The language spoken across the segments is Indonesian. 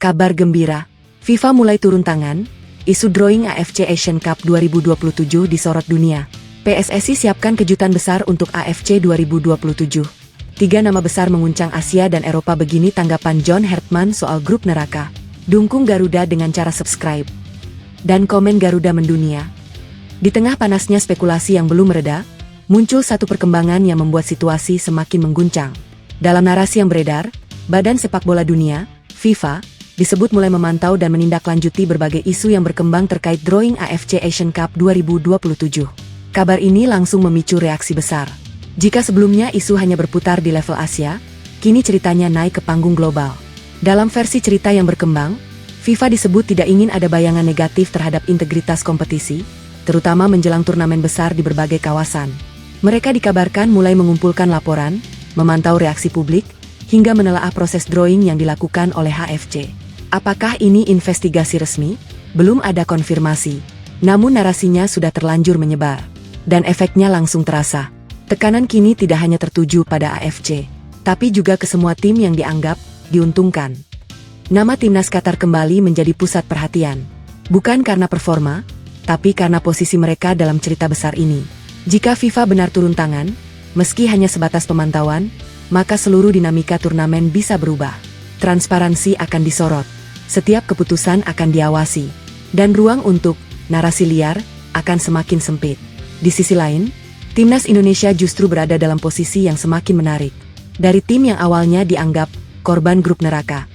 Kabar gembira, FIFA mulai turun tangan, isu drawing AFC Asian Cup 2027 disorot dunia. PSSI siapkan kejutan besar untuk AFC 2027. 3 nama besar menguncang Asia dan Eropa, begini tanggapan John Hertman soal grup neraka. Dukung Garuda dengan cara subscribe dan komen Garuda mendunia. Di tengah panasnya spekulasi yang belum mereda, muncul satu perkembangan yang membuat situasi semakin mengguncang. Dalam narasi yang beredar, Badan Sepak Bola Dunia, FIFA, disebut mulai memantau dan menindaklanjuti berbagai isu yang berkembang terkait drawing AFC Asian Cup 2027. Kabar ini langsung memicu reaksi besar. Jika sebelumnya isu hanya berputar di level Asia, kini ceritanya naik ke panggung global. Dalam versi cerita yang berkembang, FIFA disebut tidak ingin ada bayangan negatif terhadap integritas kompetisi, terutama menjelang turnamen besar di berbagai kawasan. Mereka dikabarkan mulai mengumpulkan laporan, memantau reaksi publik, hingga menelaah proses drawing yang dilakukan oleh HFC. Apakah ini investigasi resmi? Belum ada konfirmasi. Namun narasinya sudah terlanjur menyebar. Dan efeknya langsung terasa. Tekanan kini tidak hanya tertuju pada AFC, tapi juga ke semua tim yang dianggap diuntungkan. Nama timnas Qatar kembali menjadi pusat perhatian. Bukan karena performa, tapi karena posisi mereka dalam cerita besar ini. Jika FIFA benar turun tangan, meski hanya sebatas pemantauan, maka seluruh dinamika turnamen bisa berubah. Transparansi akan disorot. Setiap keputusan akan diawasi, dan ruang untuk narasi liar akan semakin sempit. Di sisi lain, timnas Indonesia justru berada dalam posisi yang semakin menarik. Dari tim yang awalnya dianggap korban grup neraka,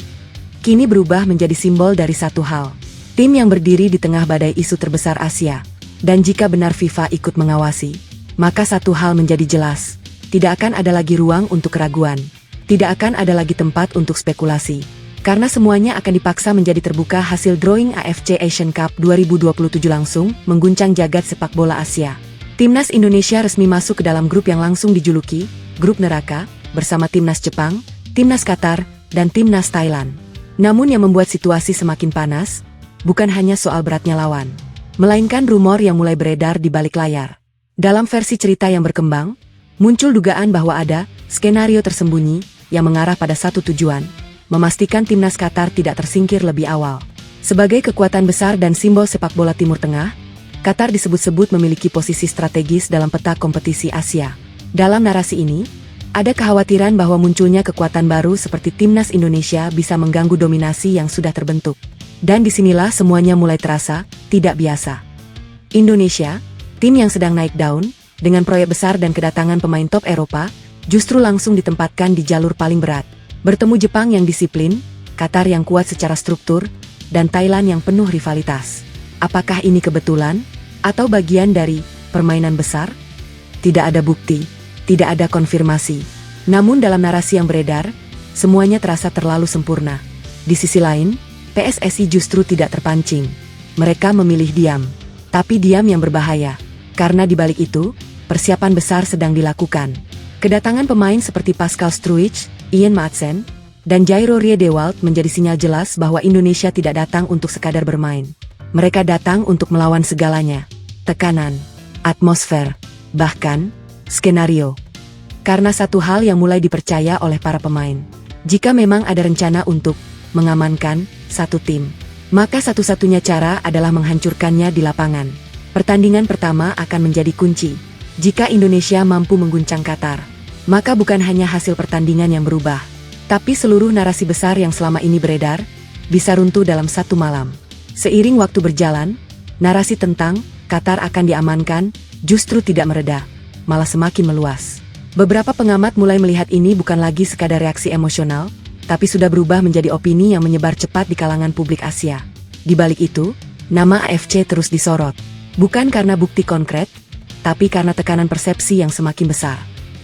kini berubah menjadi simbol dari satu hal. Tim yang berdiri di tengah badai isu terbesar Asia. Dan jika benar FIFA ikut mengawasi, maka satu hal menjadi jelas. Tidak akan ada lagi ruang untuk keraguan. Tidak akan ada lagi tempat untuk spekulasi. Karena semuanya akan dipaksa menjadi terbuka. Hasil drawing AFC Asian Cup 2027 langsung mengguncang jagat sepak bola Asia. Timnas Indonesia resmi masuk ke dalam grup yang langsung dijuluki Grup Neraka, bersama Timnas Jepang, Timnas Qatar, dan Timnas Thailand. Namun yang membuat situasi semakin panas, bukan hanya soal beratnya lawan, melainkan rumor yang mulai beredar di balik layar. Dalam versi cerita yang berkembang, muncul dugaan bahwa ada skenario tersembunyi yang mengarah pada satu tujuan, memastikan timnas Qatar tidak tersingkir lebih awal. Sebagai kekuatan besar dan simbol sepak bola Timur Tengah, Qatar disebut-sebut memiliki posisi strategis dalam peta kompetisi Asia. Dalam narasi ini, ada kekhawatiran bahwa munculnya kekuatan baru seperti timnas Indonesia bisa mengganggu dominasi yang sudah terbentuk. Dan disinilah semuanya mulai terasa tidak biasa. Indonesia, tim yang sedang naik daun, dengan proyek besar dan kedatangan pemain top Eropa, justru langsung ditempatkan di jalur paling berat. Bertemu Jepang yang disiplin, Qatar yang kuat secara struktur, dan Thailand yang penuh rivalitas. Apakah ini kebetulan, atau bagian dari permainan besar? Tidak ada bukti, tidak ada konfirmasi. Namun dalam narasi yang beredar, semuanya terasa terlalu sempurna. Di sisi lain, PSSI justru tidak terpancing. Mereka memilih diam. Tapi diam yang berbahaya. Karena di balik itu, persiapan besar sedang dilakukan. Kedatangan pemain seperti Pascal Struijk, Ian Maatsen, dan Jairo Riedewald menjadi sinyal jelas bahwa Indonesia tidak datang untuk sekadar bermain. Mereka datang untuk melawan segalanya. Tekanan, atmosfer, bahkan skenario. Karena satu hal yang mulai dipercaya oleh para pemain. Jika memang ada rencana untuk mengamankan satu tim, maka satu-satunya cara adalah menghancurkannya di lapangan. Pertandingan pertama akan menjadi kunci. Jika Indonesia mampu mengguncang Qatar, maka bukan hanya hasil pertandingan yang berubah, tapi seluruh narasi besar yang selama ini beredar, bisa runtuh dalam satu malam. Seiring waktu berjalan, narasi tentang Qatar akan diamankan justru tidak mereda, malah semakin meluas. Beberapa pengamat mulai melihat ini bukan lagi sekadar reaksi emosional, tapi sudah berubah menjadi opini yang menyebar cepat di kalangan publik Asia. Di balik itu, nama AFC terus disorot. Bukan karena bukti konkret, tapi karena tekanan persepsi yang semakin besar.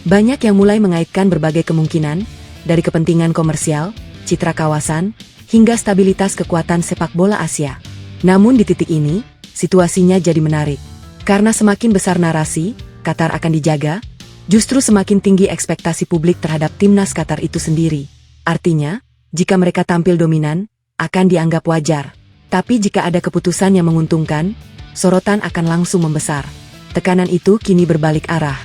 Banyak yang mulai mengaitkan berbagai kemungkinan, dari kepentingan komersial, citra kawasan, hingga stabilitas kekuatan sepak bola Asia. Namun di titik ini, situasinya jadi menarik. Karena semakin besar narasi, Qatar akan dijaga, justru semakin tinggi ekspektasi publik terhadap timnas Qatar itu sendiri. Artinya, jika mereka tampil dominan, akan dianggap wajar. Tapi jika ada keputusan yang menguntungkan, sorotan akan langsung membesar. Tekanan itu kini berbalik arah.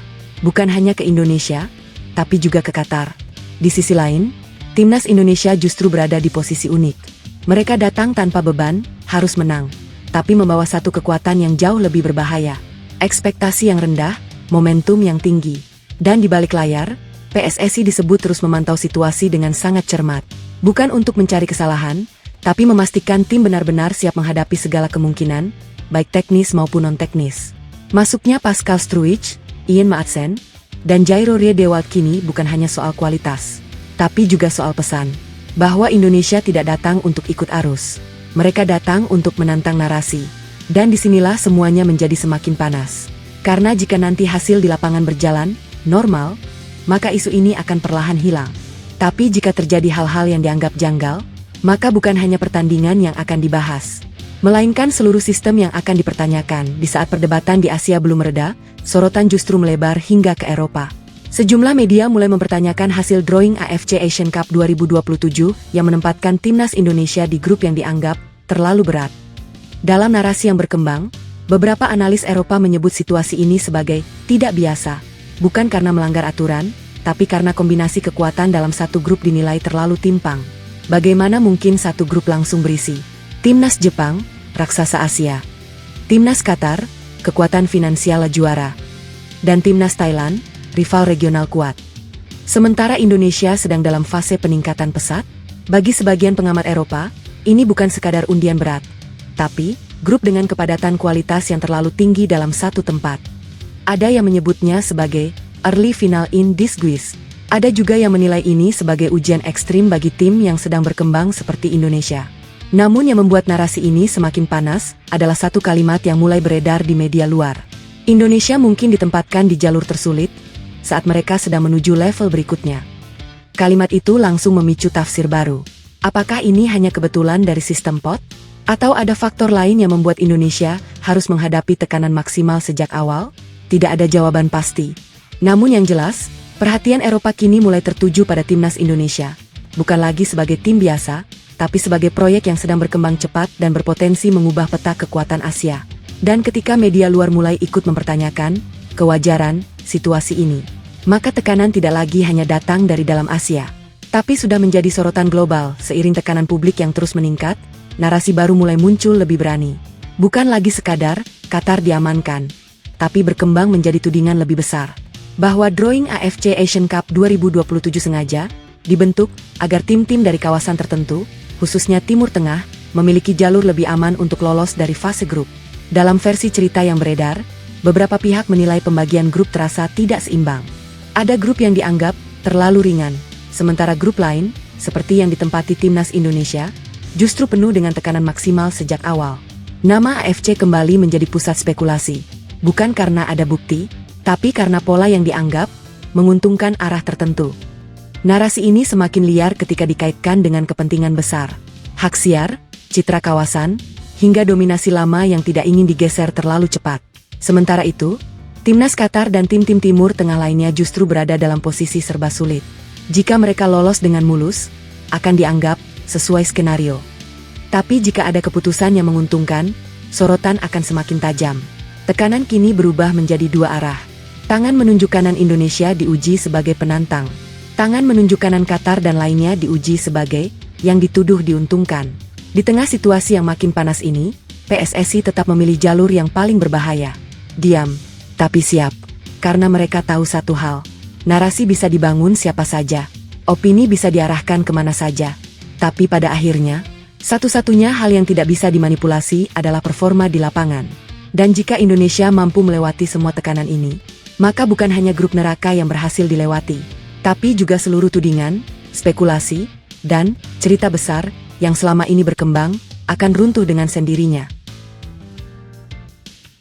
Bukan hanya ke Indonesia, tapi juga ke Qatar. Di sisi lain, timnas Indonesia justru berada di posisi unik. Mereka datang tanpa beban, harus menang, tapi membawa satu kekuatan yang jauh lebih berbahaya. Ekspektasi yang rendah, momentum yang tinggi. Dan di balik layar, PSSI disebut terus memantau situasi dengan sangat cermat. Bukan untuk mencari kesalahan, tapi memastikan tim benar-benar siap menghadapi segala kemungkinan, baik teknis maupun non-teknis. Masuknya Pascal Struijk, Ian Maatsen, dan Jairo Riedewald kini bukan hanya soal kualitas, tapi juga soal pesan, bahwa Indonesia tidak datang untuk ikut arus. Mereka datang untuk menantang narasi. Dan disinilah semuanya menjadi semakin panas. Karena jika nanti hasil di lapangan berjalan normal, maka isu ini akan perlahan hilang. Tapi jika terjadi hal-hal yang dianggap janggal, maka bukan hanya pertandingan yang akan dibahas, melainkan seluruh sistem yang akan dipertanyakan. Di saat perdebatan di Asia belum mereda, sorotan justru melebar hingga ke Eropa. Sejumlah media mulai mempertanyakan hasil drawing AFC Asian Cup 2027 yang menempatkan timnas Indonesia di grup yang dianggap terlalu berat. Dalam narasi yang berkembang, beberapa analis Eropa menyebut situasi ini sebagai tidak biasa, bukan karena melanggar aturan, tapi karena kombinasi kekuatan dalam satu grup dinilai terlalu timpang. Bagaimana mungkin satu grup langsung berisi Timnas Jepang, raksasa Asia, Timnas Qatar, kekuatan finansial juara, dan Timnas Thailand, rival regional kuat. Sementara Indonesia sedang dalam fase peningkatan pesat. Bagi sebagian pengamat Eropa, ini bukan sekadar undian berat, tapi grup dengan kepadatan kualitas yang terlalu tinggi dalam satu tempat. Ada yang menyebutnya sebagai early final in disguise. Ada juga yang menilai ini sebagai ujian ekstrim bagi tim yang sedang berkembang seperti Indonesia. Namun yang membuat narasi ini semakin panas adalah satu kalimat yang mulai beredar di media luar. Indonesia mungkin ditempatkan di jalur tersulit saat mereka sedang menuju level berikutnya. Kalimat itu langsung memicu tafsir baru. Apakah ini hanya kebetulan dari sistem pot? Atau ada faktor lain yang membuat Indonesia harus menghadapi tekanan maksimal sejak awal? Tidak ada jawaban pasti. Namun yang jelas, perhatian Eropa kini mulai tertuju pada timnas Indonesia, bukan lagi sebagai tim biasa, tapi sebagai proyek yang sedang berkembang cepat dan berpotensi mengubah peta kekuatan Asia. Dan ketika media luar mulai ikut mempertanyakan kewajaran situasi ini, maka tekanan tidak lagi hanya datang dari dalam Asia, tapi sudah menjadi sorotan global. Seiring tekanan publik yang terus meningkat, narasi baru mulai muncul lebih berani. Bukan lagi sekadar Qatar diamankan, tapi berkembang menjadi tudingan lebih besar, bahwa drawing AFC Asian Cup 2027 sengaja dibentuk agar tim-tim dari kawasan tertentu, khususnya Timur Tengah, memiliki jalur lebih aman untuk lolos dari fase grup. Dalam versi cerita yang beredar, beberapa pihak menilai pembagian grup terasa tidak seimbang. Ada grup yang dianggap terlalu ringan, sementara grup lain, seperti yang ditempati timnas Indonesia, justru penuh dengan tekanan maksimal sejak awal. Nama AFC kembali menjadi pusat spekulasi, bukan karena ada bukti, tapi karena pola yang dianggap menguntungkan arah tertentu. Narasi ini semakin liar ketika dikaitkan dengan kepentingan besar, hak siar, citra kawasan, hingga dominasi lama yang tidak ingin digeser terlalu cepat. Sementara itu, timnas Qatar dan tim-tim Timur Tengah lainnya justru berada dalam posisi serba sulit. Jika mereka lolos dengan mulus, akan dianggap sesuai skenario. Tapi jika ada keputusan yang menguntungkan, sorotan akan semakin tajam. Tekanan kini berubah menjadi dua arah. Tangan menunjuk kanan Indonesia diuji sebagai penantang. Tangan menunjuk kanan Qatar dan lainnya diuji sebagai yang dituduh diuntungkan. Di tengah situasi yang makin panas ini, PSSI tetap memilih jalur yang paling berbahaya. Diam, tapi siap. Karena mereka tahu satu hal, narasi bisa dibangun siapa saja, opini bisa diarahkan kemana saja. Tapi pada akhirnya, satu-satunya hal yang tidak bisa dimanipulasi adalah performa di lapangan. Dan jika Indonesia mampu melewati semua tekanan ini, maka bukan hanya grup neraka yang berhasil dilewati, tapi juga seluruh tudingan, spekulasi, dan cerita besar yang selama ini berkembang akan runtuh dengan sendirinya.